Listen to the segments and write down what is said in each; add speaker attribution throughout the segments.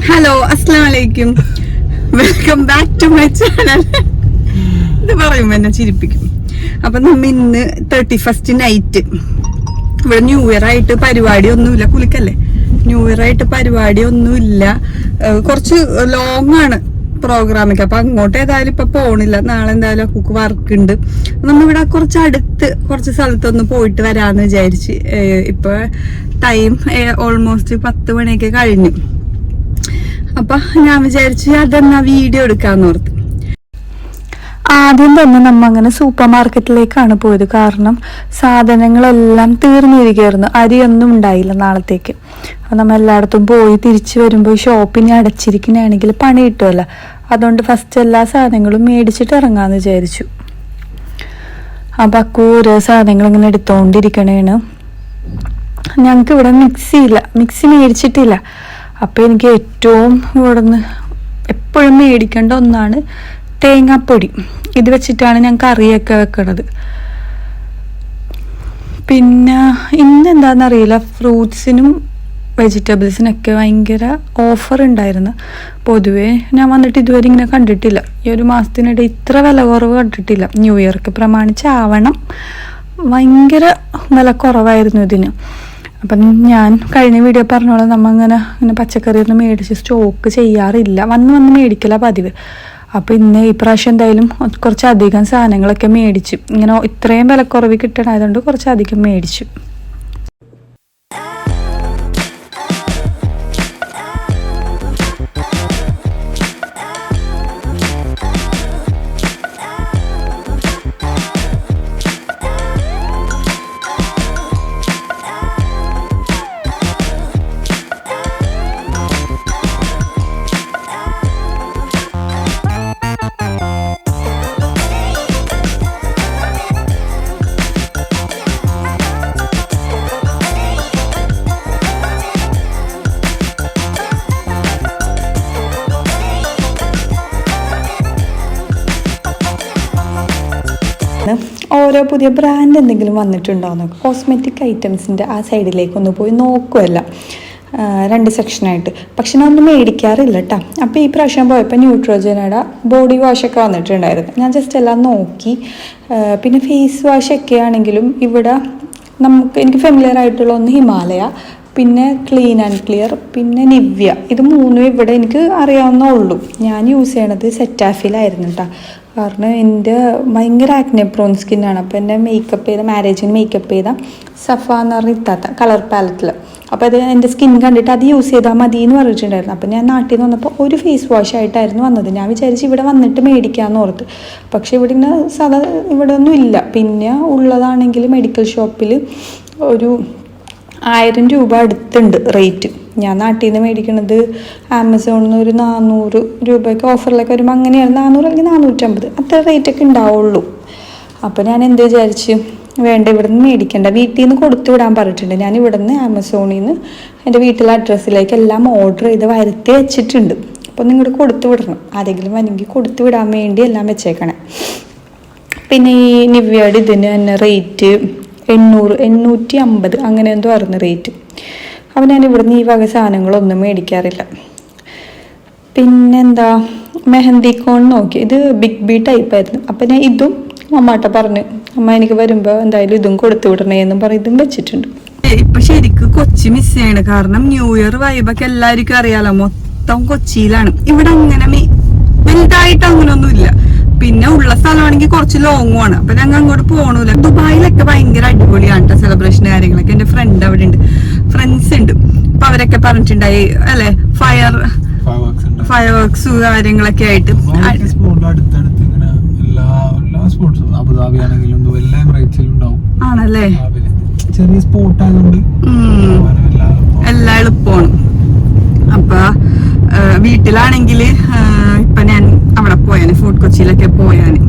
Speaker 1: Hello, അസ്സലാമു അലൈക്കും. Welcome back to my channel. ഇത് പറയുമ്പോ എന്നെ ചിരിപ്പിക്കും. അപ്പൊ നമ്മ ഇന്ന് 31st നൈറ്റ് ഇവിടെ ന്യൂ ഇയർ ആയിട്ട് പരിപാടി ഒന്നുമില്ല. കുളിക്കല്ലേ, ന്യൂ ഇയർ ആയിട്ട് പരിപാടി ഒന്നുമില്ല. കുറച്ച് ലോങ് ആണ് പ്രോഗ്രാമൊക്കെ. അപ്പൊ അങ്ങോട്ട് ഏതായാലും ഇപ്പൊ പോണില്ല. നാളെ എന്തായാലും അക്കുക്ക് വർക്ക് ഉണ്ട്. നമ്മളിവിടെ കുറച്ച് അടുത്ത് കുറച്ച് സ്ഥലത്തൊന്ന് പോയിട്ട് വരാന്ന് വിചാരിച്ച്. ഇപ്പൊ ടൈം ഓൾമോസ്റ്റ് 10 മണിയൊക്കെ കഴിഞ്ഞു. അപ്പൊ ഞാൻ വിചാരിച്ചു അതെന്നാ വീഡിയോ എടുക്കാന്ന് ഓർത്ത്. ആദ്യം തന്നെ നമ്മ അങ്ങനെ സൂപ്പർ മാർക്കറ്റിലേക്കാണ് പോയത്. കാരണം സാധനങ്ങളെല്ലാം തീർന്നിരിക്കുകയായിരുന്നു, അരിയൊന്നും ഉണ്ടായില്ല നാളത്തേക്ക്. അപ്പൊ നമ്മ എല്ലായിടത്തും പോയി തിരിച്ചു വരുമ്പോൾ ഷോപ്പിന് അടച്ചിരിക്കുന്നതാണെങ്കിൽ പണി കിട്ടുമല്ലോ. അതുകൊണ്ട് ഫസ്റ്റ് എല്ലാ സാധനങ്ങളും മേടിച്ചിട്ട് ഇറങ്ങാന്ന് വിചാരിച്ചു. അപ്പൊ ഓരോ സാധനങ്ങൾ ഇങ്ങനെ എടുത്തോണ്ടിരിക്കണേണ്. ഞങ്ങക്ക് ഇവിടെ മിക്സി മേടിച്ചിട്ടില്ല. അപ്പൊ എനിക്ക് ഏറ്റവും ഇവിടുന്ന് എപ്പോഴും മേടിക്കേണ്ട ഒന്നാണ് തേങ്ങാപ്പൊടി. ഇത് വെച്ചിട്ടാണ് ഞാൻ കറിയൊക്കെ വെക്കണത്. പിന്നെ ഇന്നെന്താണെന്നറിയില്ല, ഫ്രൂട്ട്സിനും വെജിറ്റബിൾസിനൊക്കെ ഭയങ്കര ഓഫർ ഉണ്ടായിരുന്നു. പൊതുവേ ഞാൻ വന്നിട്ട് ഇതുവരെ ഇങ്ങനെ കണ്ടിട്ടില്ല. ഈ ഒരു മാസത്തിനിടെ ഇത്ര വില കുറവ് കണ്ടിട്ടില്ല. ന്യൂ ഇയർക്ക് പ്രമാണിച്ചാവണം, ഭയങ്കര വില കുറവായിരുന്നു ഇതിന്. അപ്പം ഞാൻ കഴിഞ്ഞ വീഡിയോ പറഞ്ഞോളാം, നമ്മ ഇങ്ങനെ പച്ചക്കറിയൊന്നും മേടിച്ച് സ്റ്റോക്ക് ചെയ്യാറില്ല, വന്ന് മേടിക്കല പതിവ്. അപ്പം ഇന്ന് ഈ പ്രാവശ്യം എന്തായാലും കുറച്ചധികം സാധനങ്ങളൊക്കെ മേടിച്ചു. ഇങ്ങനെ ഇത്രയും വിലക്കുറവ് കിട്ടണമായതുകൊണ്ട് കുറച്ചധികം മേടിച്ചു. ഓരോ പുതിയ ബ്രാൻഡ് എന്തെങ്കിലും വന്നിട്ടുണ്ടോ എന്നൊക്കെ കോസ്മെറ്റിക് ഐറ്റംസിൻ്റെ ആ സൈഡിലേക്കൊന്ന് പോയി നോക്കുമല്ല, 2 സെക്ഷനായിട്ട്. പക്ഷെ ഞാൻ ഒന്നും മേടിക്കാറില്ല കേട്ടോ. അപ്പോൾ ഈ പ്രാവശ്യം പോയപ്പോൾ ന്യൂട്രോജനയുടെ ബോഡി വാഷൊക്കെ വന്നിട്ടുണ്ടായിരുന്നു. ഞാൻ ജസ്റ്റ് എല്ലാം നോക്കി. പിന്നെ ഫേസ് വാഷൊക്കെ ആണെങ്കിലും ഇവിടെ എനിക്ക് ഫെമിലിയർ ആയിട്ടുള്ള ഒന്ന് ഹിമാലയ, പിന്നെ ക്ലീൻ ആൻഡ് ക്ലിയർ, പിന്നെ നിവ്യ. ഇത് 3 ഇവിടെ എനിക്ക് അറിയാവുന്നുള്ളൂ. ഞാൻ യൂസ് ചെയ്യണത് സെറ്റാഫിലായിരുന്നു കേട്ടോ. കാരണം എൻ്റെ ഭയങ്കര ആക്നെ പ്രോൺ സ്കിന്നാണ്. അപ്പോൾ എൻ്റെ മാരേജിന് മേക്കപ്പ് ചെയ്ത സഫ എന്ന് പറഞ്ഞ ഇത്താത്ത കളർ പാലറ്റിൽ. അപ്പോൾ അത് എൻ്റെ സ്കിൻ കണ്ടിട്ട് അത് യൂസ് ചെയ്താൽ മതി എന്ന് പറഞ്ഞിട്ടുണ്ടായിരുന്നു. അപ്പോൾ ഞാൻ നാട്ടിൽ നിന്ന് വന്നപ്പോൾ ഒരു ഫേസ് വാഷ് ആയിട്ടായിരുന്നു വന്നത്. ഞാൻ വിചാരിച്ച് ഇവിടെ വന്നിട്ട് മേടിക്കാമെന്ന് ഓർത്ത്. പക്ഷേ ഇവിടെ ഇവിടെ ഒന്നും ഇല്ല. പിന്നെ ഉള്ളതാണെങ്കിൽ മെഡിക്കൽ ഷോപ്പിൽ ഒരു 1000 രൂപ അടുത്തുണ്ട് റേറ്റ്. ഞാൻ നാട്ടിൽ നിന്ന് മേടിക്കണത് ആമസോണിൽ നിന്ന് ഒരു 400 രൂപയ്ക്ക് ഓഫറിലൊക്കെ വരുമ്പോൾ അങ്ങനെയാണ്, 400 അല്ലെങ്കിൽ 450 അത്ര റേറ്റൊക്കെ ഉണ്ടാവുള്ളൂ. അപ്പോൾ ഞാൻ എന്ത് വിചാരിച്ച്, വേണ്ട ഇവിടെ നിന്ന് മേടിക്കേണ്ട, വീട്ടിൽ നിന്ന് കൊടുത്തു വിടാൻ പറഞ്ഞിട്ടുണ്ട്. ഞാൻ ഇവിടെ നിന്ന് ആമസോണിൽ നിന്ന് എൻ്റെ വീട്ടിലെ അഡ്രസ്സിലേക്ക് എല്ലാം ഓർഡർ ചെയ്ത് വരുത്തി വെച്ചിട്ടുണ്ട്. അപ്പോൾ നിങ്ങോട്ട് കൊടുത്തു വിടണം, ആരെങ്കിലും അല്ലെങ്കിൽ കൊടുത്തു വിടാൻ വേണ്ടി എല്ലാം വെച്ചേക്കണേ. പിന്നെ ഈ നിവ്യയുടെ ഇതിന് തന്നെ റേറ്റ് 850 അങ്ങനെ എന്തോ ആയിരുന്നു റേറ്റ്. അപ്പോൾ ഞാൻ ഇവിടുന്ന് ഈ വക സാധനങ്ങളൊന്നും മേടിക്കാറില്ല. പിന്നെന്താ, മെഹന്തി കോൺ നോക്കി, ഇത് ബിഗ് ബി ടൈപ്പായിരുന്നു. അപ്പം ഞാൻ ഇതും അമ്മാട്ട പറഞ്ഞു, അമ്മ എനിക്ക് വരുമ്പോൾ എന്തായാലും ഇതും കൊടുത്തു വിടണേ എന്നും പറഞ്ഞ് ഇതും വെച്ചിട്ടുണ്ട്. ഇപ്പൊ ശരിക്കും കൊച്ചി മിസ് ചെയ്യണം. കാരണം ന്യൂ ഇയർ വൈബൊക്കെ എല്ലാവർക്കും അറിയാലോ, മൊത്തം കൊച്ചിയിലാണ്. ഇവിടെ അങ്ങനെ വലുതായിട്ട് അങ്ങനൊന്നും ഇല്ല. പിന്നെ ഉള്ള സ്ഥലമാണെങ്കിൽ കുറച്ച് ലോങ്ങും ആണ്. അപ്പൊ ഞങ്ങൾ അങ്ങോട്ട് പോകണില്ല. ദുബായിലൊക്കെ ഭയങ്കര അടിപൊളിയാണ് കേട്ടോ സെലിബ്രേഷൻ കാര്യങ്ങളൊക്കെ. എന്റെ ഫ്രണ്ട് അവിടെ ഉണ്ട്, ഫ്രണ്ട്സ് ഉണ്ട്. അപ്പൊ അവരൊക്കെ പറഞ്ഞിട്ടുണ്ടായി അല്ലെ, ഫയർ വർക്ക്സ് കാര്യങ്ങളൊക്കെ ആയിട്ട്. ആണല്ലേ, എല്ലാം എളുപ്പമാണ്. അപ്പൊ വീട്ടിലാണെങ്കിൽ ഇപ്പൊ ഞാൻ അവിടെ പോയാന്, ഫോർട്ട് കൊച്ചിയിലൊക്കെ പോയാന്.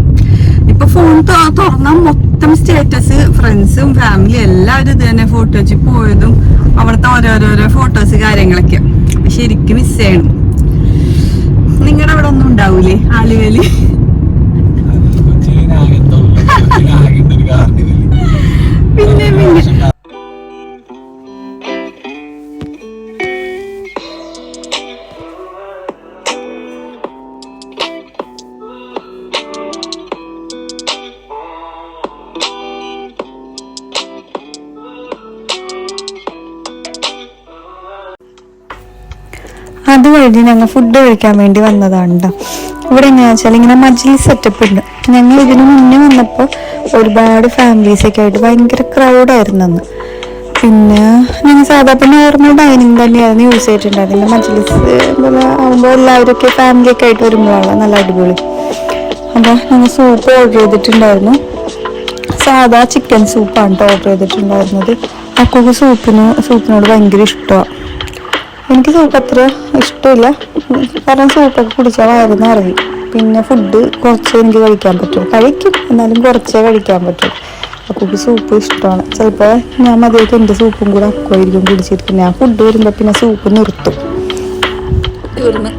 Speaker 1: ഇപ്പൊ ഫോൺ തുറന്നാൽ മൊത്തം സ്റ്റാറ്റസ്, ഫ്രണ്ട്സും ഫാമിലി എല്ലാവരും ഇത് തന്നെ ഫോർട്ട് കൊച്ചി പോയതും അവിടുത്തെ ഓരോരോ ഫോട്ടോസ് കാര്യങ്ങളൊക്കെ. അപ്പൊ ശരിക്കും മിസ് ചെയ്യണം. നിങ്ങളുടെ അവിടെ ഒന്നും ഉണ്ടാവൂലേ ആലുവല്? പിന്നെ അതുവഴി ഞങ്ങൾ ഫുഡ് കഴിക്കാൻ വേണ്ടി വന്നതാണ് കേട്ടോ. ഇവിടെ എങ്ങനെയാ വെച്ചാൽ ഇങ്ങനെ മജ്ലിസ് സെറ്റപ്പ് ഉണ്ട്. ഞങ്ങൾ ഇതിനു മുന്നേ വന്നപ്പോൾ ഒരുപാട് ഫാമിലീസൊക്കെ ആയിട്ട് ഭയങ്കര ക്രൗഡായിരുന്നു അന്ന്. പിന്നെ ഞങ്ങൾ സാധാരണ നോർമൽ ഡൈനിങ് തന്നെയായിരുന്നു യൂസ് ചെയ്തിട്ടുണ്ടായിരുന്നില്ല. മജ്ലിസ് ആകുമ്പോൾ എല്ലാവരൊക്കെ ഫാമിലിയൊക്കെ ആയിട്ട് വരുമ്പോഴാണ് നല്ല അടിപൊളി. അപ്പോൾ ഞങ്ങൾ സൂപ്പ് ഓർഡർ ചെയ്തിട്ടുണ്ടായിരുന്നു. സാധാ ചിക്കൻ സൂപ്പാണ് കേട്ടോ ഓർഡർ ചെയ്തിട്ടുണ്ടായിരുന്നത്. അക്കൊക്കെ സൂപ്പിനോട് ഭയങ്കര ഇഷ്ടമാണ്. എനിക്ക് സൂപ്പ് അത്ര ഇഷ്ടമില്ല, കാരണം സൂപ്പൊക്കെ കുടിച്ചാൽ വയറുന്ന് അറിയും. പിന്നെ ഫുഡ് കുറച്ച് എനിക്ക് കഴിക്കാൻ പറ്റും, കഴിക്കും എന്നാലും കുറച്ചേ കഴിക്കാൻ പറ്റും. അക്കൊക്കെ സൂപ്പ് ഇഷ്ടമാണ്. ചിലപ്പോൾ ഞാൻ മതിയായിട്ട് എൻ്റെ സൂപ്പും കൂടെ അക്കുമായിരിക്കും കുടിച്ചിരിക്കും. ഞാൻ ഫുഡ് വരുമ്പോൾ പിന്നെ സൂപ്പ് നിർത്തും. തീർന്ന്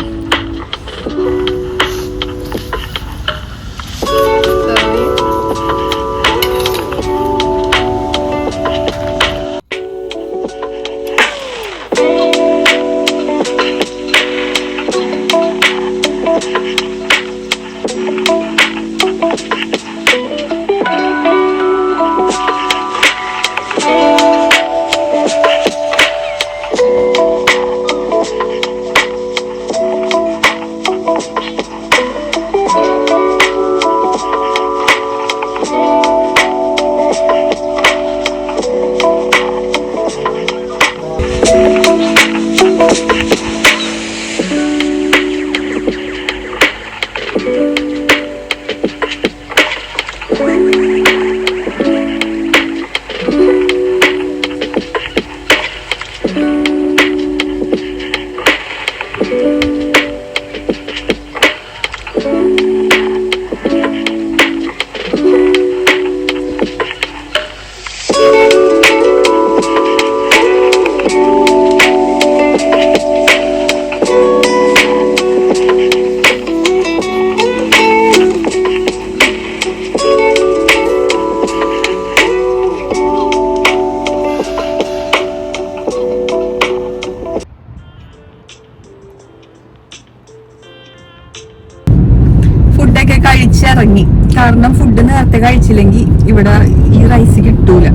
Speaker 1: കഴിച്ചിറങ്ങി. കാരണം ഫുഡ് നേരത്തെ കഴിച്ചില്ലെങ്കിൽ ഇവിടെ ഈ റൈസ് കിട്ടൂല.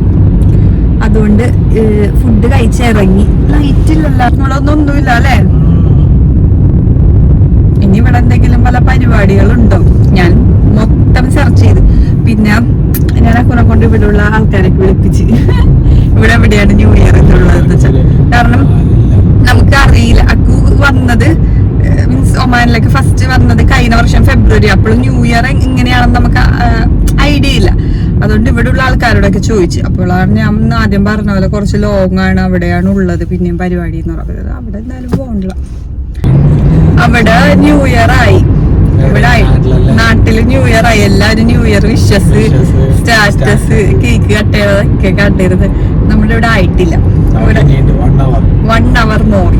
Speaker 1: അതുകൊണ്ട് ഫുഡ് കഴിച്ചിറങ്ങി. ലൈറ്റില്ലൊന്നുമില്ല അല്ലേ? ഇനി ഇവിടെ എന്തെങ്കിലും പല പരിപാടികളുണ്ടോ? ഞാൻ മൊത്തം സെർച്ച് ചെയ്ത്, പിന്നെ ഞാൻ അക്കുനെ കൊണ്ട് ഇവിടെയുള്ള ആൾക്കാരൊക്കെ വിളിപ്പിച്ച് ഇവിടെ എവിടെയാണ് ന്യൂ ഇയർ എന്നുള്ളതെന്ന് വെച്ചാൽ, കാരണം നമുക്ക് അറിയില്ല. അക്കു വന്നത് മീൻസ് ഒമാനിലേക്ക് ഫസ്റ്റ് വന്നത് കഴിഞ്ഞ വർഷം ഫെബ്രുവരി. അപ്പോഴും ന്യൂ ഇയർ ഇങ്ങനെയാണെന്ന് നമുക്ക് ഐഡിയ ഇല്ല. അതുകൊണ്ട് ഇവിടെയുള്ള ആൾക്കാരോടൊക്കെ ചോദിച്ചു. അപ്പോഴാണ് ഞാൻ ആദ്യം പറഞ്ഞ പോലെ കുറച്ച് ലോങ് ആണ്, അവിടെയാണ് ഉള്ളത് പിന്നെയും പരിപാടി എന്ന് പറയുന്നത്. അവിടെ എന്തായാലും പോകണില്ല. അവിടെ ന്യൂ ഇയർ ആയി, ഇവിടെ ആയി, നാട്ടില് ന്യൂ ഇയർ ആയി. എല്ലാരും new year wishes, status, cake cut ചെയ്തതൊക്കെ കണ്ടിരുന്നത്. നമ്മുടെ ഇവിടെ ആയിട്ടില്ല. ഇവിടെ 1 hour മോർ.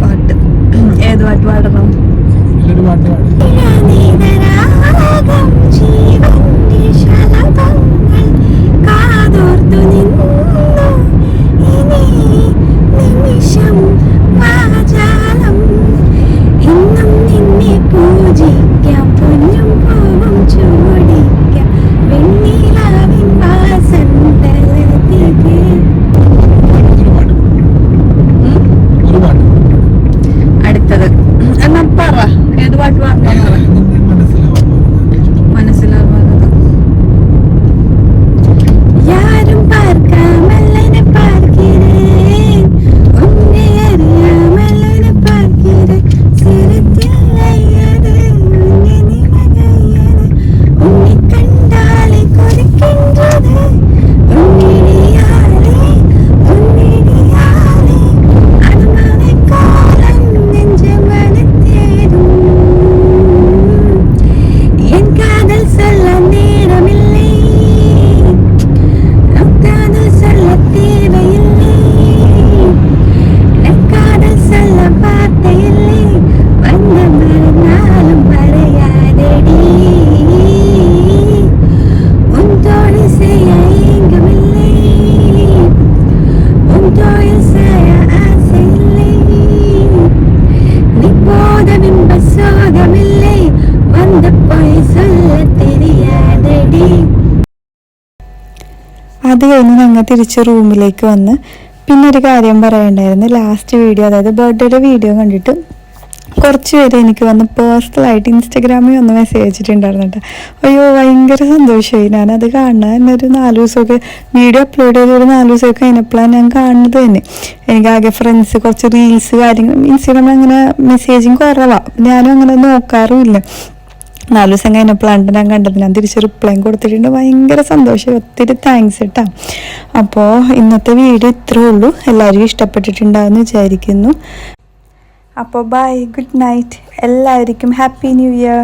Speaker 1: പാട്ട് ഏത് പാട്ട് പാടണം?
Speaker 2: പൂജിക്കാം പൊന്നും പൂവും ചൂടിക്കാം വെണ്ണി
Speaker 1: അത് കഴിഞ്ഞ് ഞങ്ങൾ തിരിച്ച് റൂമിലേക്ക് വന്ന് പിന്നെ ഒരു കാര്യം പറയണ്ടായിരുന്നു. ലാസ്റ്റ് വീഡിയോ, അതായത് ബർത്ത്ഡേയുടെ വീഡിയോ കണ്ടിട്ട് കുറച്ച് പേര് എനിക്ക് വന്ന് പേഴ്സണലായിട്ട് ഇൻസ്റ്റഗ്രാമിൽ ഒന്ന് മെസ്സേജ് അയച്ചിട്ടുണ്ടായിരുന്നു കേട്ടോ. അയ്യോ ഭയങ്കര സന്തോഷമായി. ഞാനത് കാണുക എന്നൊരു 4 ദിവസമൊക്കെ വീഡിയോ അപ്ലോഡ് ചെയ്ത് ഒരു 4 ദിവസമൊക്കെ കഴിഞ്ഞപ്പോഴാണ് ഞാൻ കാണുന്നത് തന്നെ. എനിക്കാകെ ഫ്രണ്ട്സ് കുറച്ച് റീൽസ് കാര്യങ്ങൾ ഇൻസ്റ്റഗ്രാമിൽ അങ്ങനെ മെസ്സേജിങ് കുറവാണ്, ഞാനും അങ്ങനെ നോക്കാറുമില്ല. 4 ദിവസം കഴിഞ്ഞപ്പോഴാണ് ഞാൻ കണ്ടത്. ഞാൻ തിരിച്ച് റിപ്ലൈ കൊടുത്തിട്ടുണ്ട്. ഭയങ്കര സന്തോഷം, ഒത്തിരി താങ്ക്സ് കേട്ടോ. അപ്പോൾ ഇന്നത്തെ വീഡിയോ ഇത്രേ ഉള്ളൂ. എല്ലാവരും ഇഷ്ടപ്പെട്ടിട്ടുണ്ടാവുമെന്ന് വിചാരിക്കുന്നു. അപ്പോൾ ബൈ, ഗുഡ് നൈറ്റ്. എല്ലാവർക്കും ഹാപ്പി ന്യൂ ഇയർ.